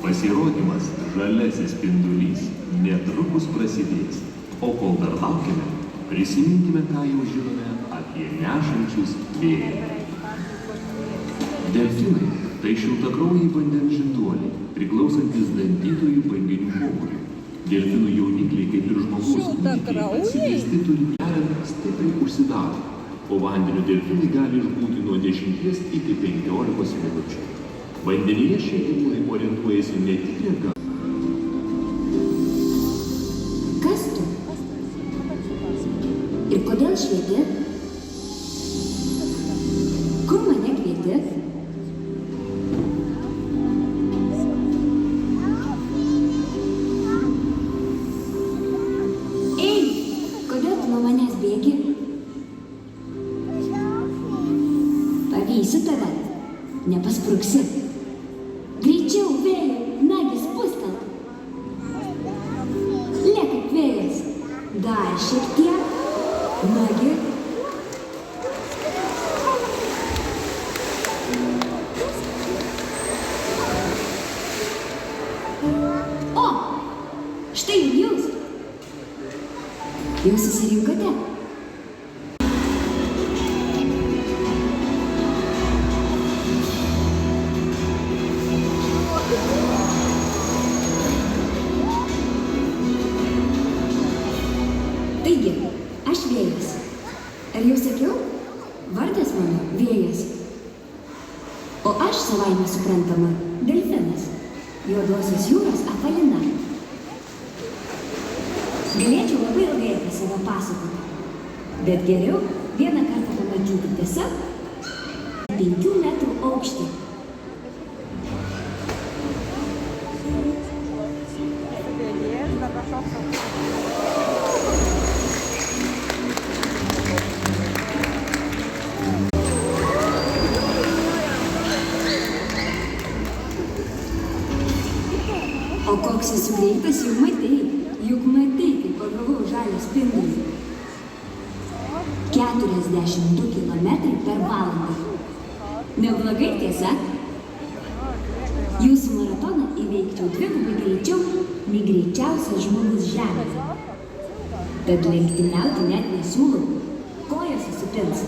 Pasirodymas žaliasis spindulys netrukus prasidės, o kol dar laukime, prisiminkime, ką jau žinome apie nešančius vėjus. Delfinai – tai šiltakraujai vandens žinduoliai, priklausantis dantytojų banginių pobūriui. Delfinų jaunikliai, kaip ir žmogaus kūdikiai, atsivesti turi geriant stipriai užsidaro. Po vandeniu delfinai gali išbūti nuo 10 iki 15 minučių. Vandenyje šie gyvūnai orientuojasi ne tik rega. Kas tu? Ir kodėl švieti? Kur mane kvieti? Ei, kodėl tu nuo manęs bėgi? Pavysiu tave, nepaspruksi. Greičiau, vėjai, nagi spustelk. Lėk kaip vėjas. Dar šiek tiek. Nagi. O, štai ir jūs. Jau susirinkote? Taigi, aš vėjas. Ar jau sakiau? Vardas mano vėjas. O aš savaime suprantama delfinas. Juodosios jūros apvalina. Galėčiau labai ilgai apie save pasakoti. Bet geriau vieną kartą pamatyti tiesiog 5 metrų aukštį. O koks esu greitas, juk matei, kaip pagavau žalią spindulį. 42 kilometrai per valandą. Neblogai, tiesa? Jūsų maratoną įveikčiau dvigubai greičiau, nei greičiausias žmogus žemėje. Tad lenktyniauti net nesiūlau, kojos susipins.